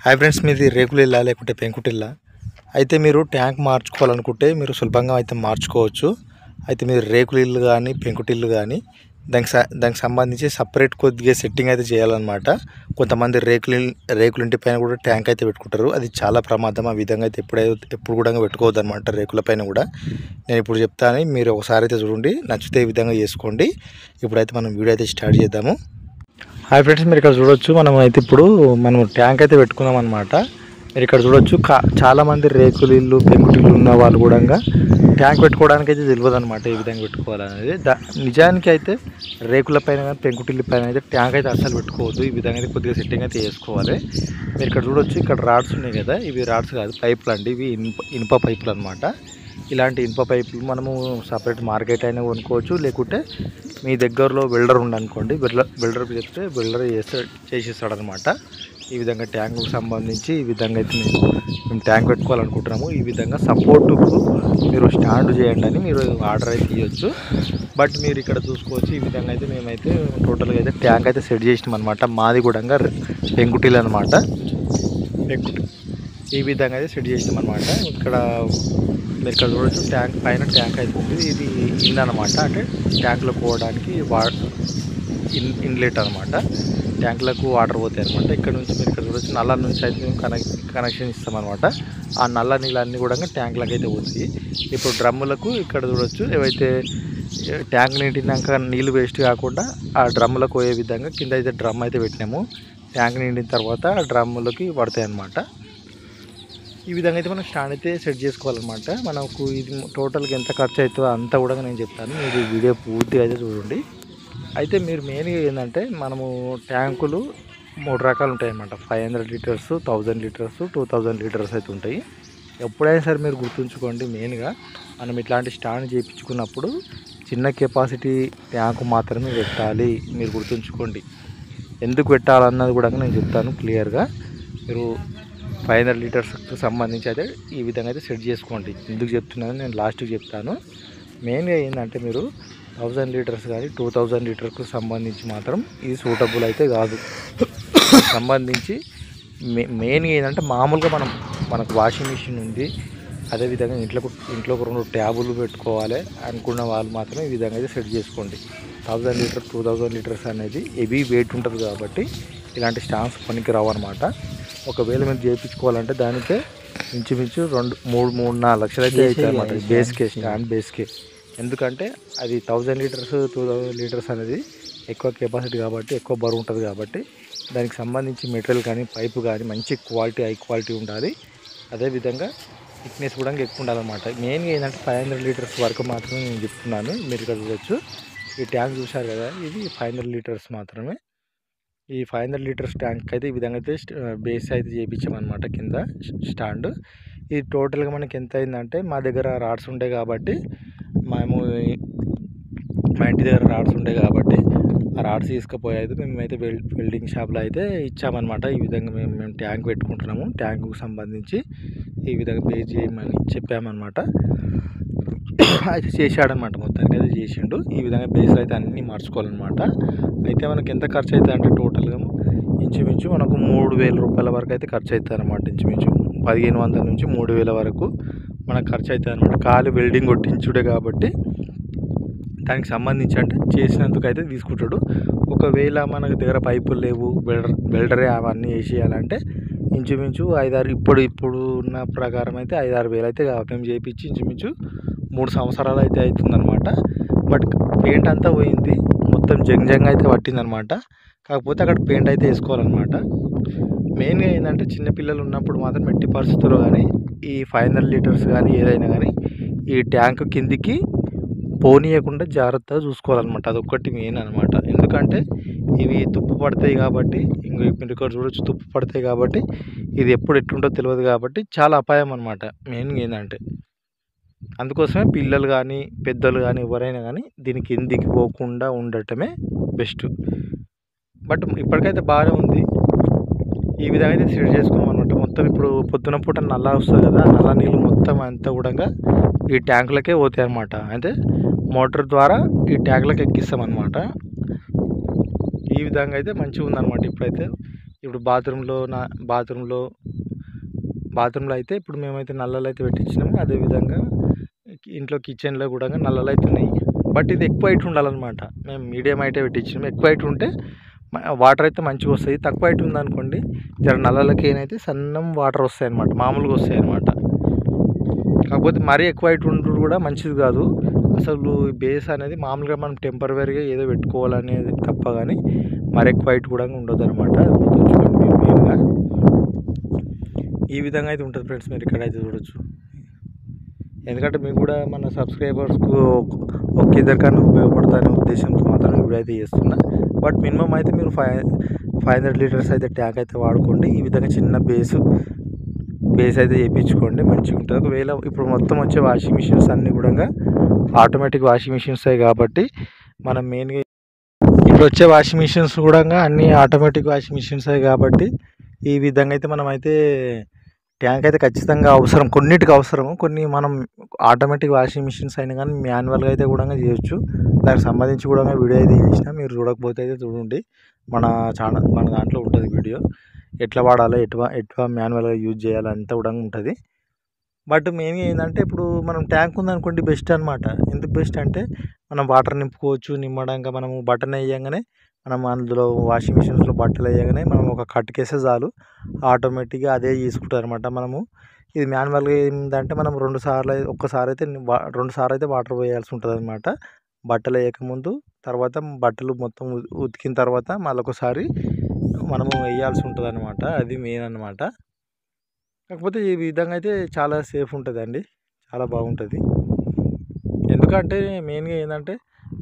Hi friends, మీది రేకుల ఇల్లా లేకుంటే పెంకుటిల్లా? అయితే మీరు ట్యాంక్ మార్చుకోవాలనుకుంటే మీరు సులభంగా అయితే మార్చుకోవచ్చు. అయితే మీరు రేకుల ఇల్లు కానీ పెంకుటిల్లు కానీ దానికి సంబంధించి సపరేట్ కొద్దిగా సెట్టింగ్ అయితే చేయాలన్నమాట. కొంతమంది రేకుల ఇంటి పైన కూడా ట్యాంక్ అయితే పెట్టుకుంటారు. అది చాలా ప్రమాదం. ఆ విధంగా అయితే ఎప్పుడు కూడా పెట్టుకోవద్దు అనమాట. రేకుల పైన కూడా నేను ఇప్పుడు చెప్తాను, మీరు ఒకసారి అయితే చూడండి, నచ్చితే ఈ విధంగా చేసుకోండి. ఇప్పుడైతే మనం వీడియో అయితే స్టార్ట్ చేద్దాము. హాయ్ ఫ్రెండ్స్, మీరు ఇక్కడ చూడొచ్చు, ఇప్పుడు మనం ట్యాంక్ అయితే పెట్టుకున్నాం అనమాట. మీరు ఇక్కడ చూడొచ్చు, చాలామంది రేకులు ఇల్లు పెంకుటిల్లు ఉన్న వాళ్ళు కూడా ట్యాంక్ పెట్టుకోవడానికి అయితే తెలియదు అనమాట, ఈ విధంగా పెట్టుకోవాలనేది. నిజానికి అయితే రేకుల పైన కానీ పెంకుటిల్లు పైన అయితే ట్యాంక్ అయితే అస్సలు పెట్టుకోవద్దు. ఈ విధంగా అయితే కొద్దిగా సెట్టింగ్ అయితే చేసుకోవాలి. మీరు ఇక్కడ చూడొచ్చు, ఇక్కడ రాడ్స్ ఉన్నాయి కదా, ఇవి రాడ్స్ కాదు, పైపులు అండి. ఇవి ఇనుప పైపులు అనమాట. ఇలాంటి ఇనుప పైపులు మనము సపరేట్ మార్కెట్ అయినా కొనుక్కోవచ్చు, లేకుంటే మీ దగ్గరలో వెల్డర్ ఉండనుకోండి, వెల్డర్కి చెప్తే వెల్డర్ చేసిస్తాడనమాట. ఈ విధంగా ట్యాంకుకు సంబంధించి ఈ విధంగా అయితే మేము ట్యాంక్ పెట్టుకోవాలనుకుంటున్నాము. ఈ విధంగా సపోర్టుకు మీరు స్టాండ్ చేయండి అని మీరు ఆర్డర్ అయితే ఇవ్వచ్చు. బట్ మీరు ఇక్కడ చూసుకోవచ్చు, ఈ విధంగా అయితే మేమైతే టోటల్గా అయితే ట్యాంక్ అయితే సెట్ చేసినాం అనమాట. మాది కూడా పెంకుటిల్ అనమాట. ఈ విధంగా అయితే సెట్ చేసినాం అనమాట. మీరు ఇక్కడ చూడవచ్చు, ట్యాంక్ పైన ట్యాంక్ అయితే ఉంది. ఇది ఇన్ అనమాట, అంటే ట్యాంకులో పోవడానికి ఇన్లెట్ అనమాట. ట్యాంకులకు వాటర్ పోతాయి అనమాట. ఇక్కడ నుంచి మీరు ఇక్కడ చూడవచ్చు, నల్ల నుంచి అయితే మేము కనెక్షన్ ఇస్తామన్నమాట. ఆ నల్ల నీళ్ళన్నీ కూడా ట్యాంకులకు అయితే పోతాయి. ఇప్పుడు డ్రమ్ములకు ఇక్కడ చూడవచ్చు, ఏవైతే ట్యాంక్ నిండినాక నీళ్ళు వేస్ట్ కాకుండా ఆ డ్రమ్ములకు పోయే విధంగా కింద అయితే డ్రమ్ అయితే పెట్టినాము. ట్యాంక్ నిండిన తర్వాత ఆ డ్రమ్ములకి పడతాయి అన్నమాట. ఈ విధంగా అయితే మనం స్టాండ్ అయితే సెట్ చేసుకోవాలన్నమాట. మనకు ఇది టోటల్గా ఎంత ఖర్చు అవుతుందో అంతా కూడా నేను చెప్తాను, మీరు వీడియో పూర్తిగా అయితే చూడండి. అయితే మీరు మెయిన్గా ఏంటంటే, మనము ట్యాంకులు 3 రకాలు ఉంటాయి అన్నమాట. 500 లీటర్స్, 1000 లీటర్స్, 2000 లీటర్స్ అయితే ఉంటాయి. ఎప్పుడైనా సరే మీరు గుర్తుంచుకోండి, మెయిన్గా మనం ఇట్లాంటి స్టాండ్ చేయించుకున్నప్పుడు చిన్న కెపాసిటీ ట్యాంకు మాత్రమే పెట్టాలి. మీరు గుర్తుంచుకోండి, ఎందుకు పెట్టాలన్నది కూడా నేను చెప్తాను క్లియర్గా. మీరు 500 లీటర్స్కి సంబంధించి అయితే ఈ విధంగా అయితే సెట్ చేసుకోండి. ఎందుకు చెప్తున్నాను నేను లాస్ట్కి చెప్తాను. మెయిన్గా ఏంటంటే, మీరు 1000 లీటర్స్ కానీ 2000 లీటర్స్కి సంబంధించి మాత్రం ఇది సూటబుల్ అయితే కాదు. సంబంధించి మెయిన్గా ఏంటంటే, మామూలుగా మనకు వాషింగ్ మిషన్ ఉంది, అదేవిధంగా ఇంట్లో ఒక 2 ట్యాబులు పెట్టుకోవాలి అనుకున్న వాళ్ళు మాత్రం ఈ విధంగా అయితే సెట్ చేసుకోండి. 1000 లీటర్ 2000 లీటర్స్ అనేది హెవీ వెయిట్ ఉంటుంది కాబట్టి ఇలాంటి స్టాండ్స్ పనికి రావు అనమాట. ఒకవేళ మీరు చేయించుకోవాలంటే దానికే ఇంచుమించు 3-4 లక్షలు అయితే అవుతాయి అన్నమాట, బేస్కే, స్టాండ్ బేస్కే. ఎందుకంటే అది 1000 లీటర్స్ 2000 లీటర్స్ అనేది ఎక్కువ కెపాసిటీ కాబట్టి, ఎక్కువ బరువు ఉంటుంది కాబట్టి, దానికి సంబంధించి మెటీరియల్ కానీ పైపు కానీ మంచి క్వాలిటీ, హై క్వాలిటీ ఉండాలి. అదేవిధంగా థిక్నెస్ కూడా ఎక్కువ ఉండాలన్నమాట. మెయిన్గా ఏంటంటే 500 లీటర్స్ వరకు మాత్రమే నేను చెప్తున్నాను. మీరు ఇక్కడ చూడవచ్చు, ఈ ట్యాంక్ చూశారు కదా, ఇది 500 లీటర్స్ మాత్రమే. ఈ 500 లీటర్స్ ట్యాంక్ అయితే ఈ విధంగా అయితే బేస్ అయితే చేయించామన్నమాట, కింద స్టాండ్. ఇది టోటల్గా మనకి ఎంత అయిందంటే, మా దగ్గర రాడ్స్ ఉంటాయి కాబట్టి, మా ఇంటి దగ్గర రాడ్స్ ఉంటాయి కాబట్టి ఆ రాడ్స్ తీసుకుపోయేది మేమైతే వెల్డింగ్ షాప్లో అయితే ఇచ్చామన్నమాట. ఈ విధంగా మేము ట్యాంక్ పెట్టుకుంటున్నాము. ట్యాంకుకు సంబంధించి ఈ విధంగా బేస్ చేయమని చెప్పామన్నమాట. అయితే చేశాడనమాట, మొత్తానికి అయితే చేసిండు. ఈ విధంగా బేస్లో అయితే అన్నీ మార్చుకోవాలన్నమాట. అయితే మనకి ఎంత ఖర్చు అవుతుంది అంటే, టోటల్గా ఇంచుమించు మనకు 3000 రూపాయల వరకు అయితే ఖర్చు అవుతుంది అనమాట. ఇంచుమించు 1500 నుంచి 3000 వరకు మనకు ఖర్చు అవుతుంది అనమాట. ఖాళీ వెల్డింగ్ కొట్టించుడే కాబట్టి దానికి సంబంధించి అంటే చేసినందుకు అయితే తీసుకుంటాడు. ఒకవేళ మనకు దగ్గర పైపులు లేవు, వెల్డరే అవన్నీ వేసేయాలంటే ఇంచుమించు 5-6 ఇప్పుడు ఉన్న ప్రకారం అయితే 5-6 వేలు అయితే మేము చేయించి ఇంచుమించు 3 సంవత్సరాలు అయితే అవుతుందన్నమాట. బట్ పెయింట్ అంతా పోయింది, మొత్తం జంగ్ అయితే పట్టిందనమాట. కాకపోతే అక్కడ పెయింట్ అయితే వేసుకోవాలన్నమాట. మెయిన్గా ఏంటంటే, చిన్నపిల్లలు ఉన్నప్పుడు మాత్రం ఎట్టి పరిస్థితుల్లో కానీ ఈ 500 లీటర్స్ కానీ ఏదైనా కానీ ఈ ట్యాంక్ కిందికి పోనీయకుండా జాగ్రత్తగా చూసుకోవాలన్నమాట. అదొక్కటి మెయిన్ అనమాట. ఎందుకంటే ఇవి తుప్పు పడతాయి కాబట్టి, మీరు ఇక్కడ చూడొచ్చు, తుప్పు పడతాయి కాబట్టి ఇది ఎప్పుడు ఎట్లుంటో తెలియదు కాబట్టి చాలా అపాయం అనమాట. మెయిన్గా ఏంటంటే, అందుకోసమే పిల్లలు కానీ పెద్దలు కానీ ఎవరైనా కానీ దీని కిందికి పోకుండా ఉండటమే బెస్ట్. బట్ ఇప్పటికైతే బాగానే ఉంది. ఈ విధంగా అయితే సెట్ చేసుకోమన్నమాట. మొత్తం ఇప్పుడు పొద్దున పూట నల్లా వస్తుంది కదా, నల్ల నీళ్ళు మొత్తం అంతా కూడా ఈ ట్యాంకులకే పోతాయి అన్నమాట. అంటే మోటార్ ద్వారా ఈ ట్యాంకులకు ఎక్కిస్తామన్నమాట. ఈ విధంగా అయితే మంచిగా ఉందన్నమాట. ఇప్పుడైతే ఇప్పుడు బాత్రూంలో అయితే ఇప్పుడు మేమైతే నల్లలు అయితే పెట్టించినాము. అదేవిధంగా ఇంట్లో కిచెన్లో కూడా నల్లలు అయితే ఉన్నాయి. బట్ ఇది ఎక్కువ హైట్ ఉండాలన్నమాట. మేము మీడియం హైటే పెట్టించినాము. ఎక్కువ హైట్ ఉంటే వాటర్ అయితే మంచిగా వస్తాయి. తక్కువ హైట్ ఉందనుకోండి జర నల్లలకి ఏనైతే సన్నం వాటర్ వస్తాయి అన్నమాట, మామూలుగా వస్తాయి అన్నమాట. కాకపోతే మరీ ఎక్కువ హైట్ ఉండడం కూడా మంచిది కాదు. అసలు బేస్ అనేది మామూలుగా మనం టెంపరవరీగా ఏదో పెట్టుకోవాలనేది తప్ప కానీ మరి ఎక్కువ హైట్ కూడా ఉండదు అనమాట. గుర్తుంచుకోండి మీరు మెయిన్గా. ఈ విధంగా అయితే ఉంటుంది ఫ్రెండ్స్, మీరు ఇక్కడ అయితే చూడొచ్చు. ఎందుకంటే మీకు కూడా మన సబ్స్క్రైబర్స్కు ఒక ఇద్దరికన్నా ఉపయోగపడతానే ఉద్దేశంతో మాత్రం వీడియో అయితే చేస్తున్నా. బట్ మినిమం అయితే మీరు 500 లీటర్స్ అయితే ట్యాంక్ అయితే వాడుకోండి. ఈ విధంగా చిన్న బేస్ అయితే చేయించుకోండి, మంచిగా ఉంటుంది. ఒకవేళ ఇప్పుడు మొత్తం వచ్చే వాషింగ్ మిషన్స్ అన్నీ కూడా ఆటోమేటిక్ వాషింగ్ మిషన్స్ కాబట్టి మనం మెయిన్గా ఇప్పుడు వచ్చే వాషింగ్ మిషన్స్ కూడా అన్నీ ఆటోమేటిక్ వాషింగ్ మిషన్స్ కాబట్టి ఈ విధంగా అయితే మనం అయితే ట్యాంక్ అయితే ఖచ్చితంగా అవసరం, కొన్నిటికి అవసరము. కొన్ని మనం ఆటోమేటిక్ వాషింగ్ మిషన్స్ అయినా కానీ మాన్యువల్గా అయితే కూడా చేయొచ్చు. దానికి సంబంధించి కూడా వీడియో అయితే చేసిన, మీరు చూడకపోతే అయితే చూడండి. మన దాంట్లో ఉంటుంది వీడియో, ఎట్లా వాడాలి, ఎట్లా మాన్యువల్గా యూజ్ చేయాలి అంతా కూడా ఉంటుంది. బట్ మెయిన్గా ఏంటంటే ఇప్పుడు మనం ట్యాంక్ ఉందనుకోండి బెస్ట్ అనమాట. ఎందుకు బెస్ట్ అంటే మనం వాటర్ నింపుకోవచ్చు. నిమ్మడంగా మనము బటన్ వేయగానే మనం అందులో వాషింగ్ మిషన్స్లో బట్టలు వేయగానే మనం ఒక కట్టుకేస్తే చాలు, ఆటోమేటిక్గా అదే తీసుకుంటుంది అనమాట. మనము ఇది మాన్యువల్గా ఏంటంటే మనం ఒక్కసారి అయితే 2 సార్లు అయితే వాటర్ వేయాల్సి ఉంటుంది అనమాట. బట్టలు వేయకముందు, తర్వాత బట్టలు మొత్తం ఉతికిన తర్వాత మళ్ళీ ఒకసారి మనము వేయాల్సి ఉంటుంది అనమాట. అది మెయిన్ అనమాట. కాకపోతే ఈ విధంగా అయితే చాలా సేఫ్ ఉంటుందండి, చాలా బాగుంటుంది. ఎందుకంటే మెయిన్గా ఏంటంటే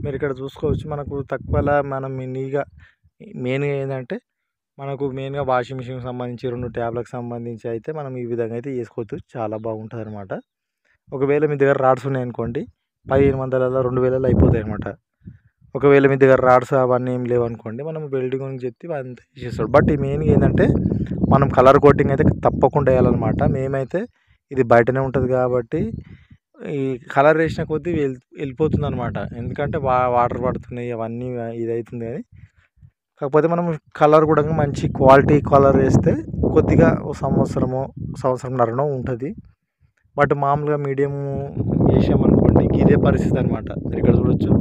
మీరు ఇక్కడ చూసుకోవచ్చు, మనకు తక్కువలా మనం మెయిన్గా ఏంటంటే మనకు మెయిన్గా వాషింగ్ మిషన్కి సంబంధించి 2 ట్యాబ్లకు సంబంధించి అయితే మనం ఈ విధంగా అయితే చేసుకోవచ్చు, చాలా బాగుంటుంది అనమాట. ఒకవేళ మీ దగ్గర రాడ్స్ ఉన్నాయనుకోండి 1500 2000 అయిపోతాయి అనమాట. ఒకవేళ మీ దగ్గర రాడ్స్ అవన్నీ ఏం లేవనుకోండి మనం వెల్డింగ్ గురించి చెప్తే అంతా చేసేస్తాడు. బట్ ఈ మెయిన్గా ఏంటంటే మనం కలర్ కోటింగ్ అయితే తప్పకుండా వేయాలన్నమాట. మేమైతే ఇది బయటనే ఉంటుంది కాబట్టి ఈ కలర్ వేసిన కొద్దీ వెళ్ళిపోతుంది అనమాట. ఎందుకంటే వాటర్ పడుతున్నాయి అవన్నీ ఇది అవుతుంది. కానీ కాకపోతే మనం కలర్ కూడా మంచి క్వాలిటీ కలర్ వేస్తే కొద్దిగా సంవత్సరంన్నరనో ఉంటుంది. బట్ మామూలుగా మీడియం వేసామనుకోండి ఇదే పరిస్థితి అనమాట. మీరు ఇక్కడ చూడొచ్చు.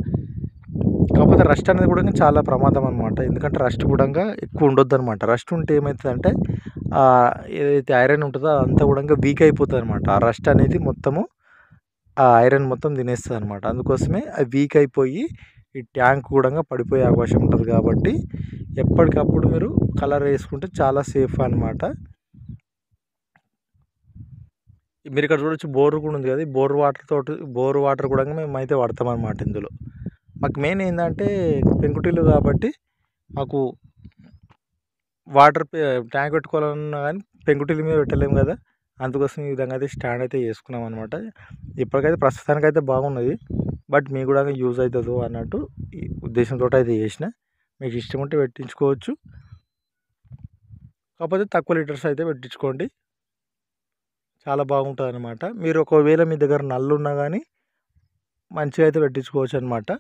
కాకపోతే రస్ట్ అనేది కూడా చాలా ప్రమాదం అనమాట. ఎందుకంటే రస్ట్ కూడా ఎక్కువ ఉండొద్దు అనమాట. రస్ట్ ఉంటే ఏమవుతుందంటే ఏదైతే ఐరన్ ఉంటుందో అదంతా కూడా వీక్ అయిపోతుంది అనమాట. ఆ రస్ట్ అనేది మొత్తము ఆ ఐరన్ మొత్తం తినేస్తుంది అనమాట. అందుకోసమే అది వీక్ అయిపోయి ఈ ట్యాంక్ కూడా పడిపోయే అవకాశం ఉంటుంది. కాబట్టి ఎప్పటికప్పుడు మీరు కలర్ వేసుకుంటే చాలా సేఫ్ అనమాట. మీరు ఇక్కడ చూడొచ్చు, బోర్ కూడా ఉంది కదా. బోర్ వాటర్ కూడా మేము అయితే వాడతాం అనమాట. ఇందులో మాకు మెయిన్ ఏంటంటే పెంకుటిల్లు కాబట్టి మాకు వాటర్ ట్యాంక్ పెట్టుకోవాలన్నా కానీ పెంకుటిల్లు మీద పెట్టలేము కదా. అందుకోసం ఈ విధంగా అయితే స్టాండ్ అయితే చేసుకున్నాం అనమాట. ఇప్పటికైతే ప్రస్తుతానికైతే బాగున్నది. బట్ మీకు కూడా యూజ్ అవుతుందో అన్నట్టు ఈ ఉద్దేశంతో అయితే చేసిన. మీకు ఇష్టం ఉంటే పెట్టించుకోవచ్చు, కాకపోతే తక్కువ లీటర్స్ అయితే పెట్టించుకోండి, చాలా బాగుంటుంది అనమాట. మీరు ఒకవేళ మీ దగ్గర నల్లు ఉన్నా కానీ మంచిగా అయితే పెట్టించుకోవచ్చు అనమాట.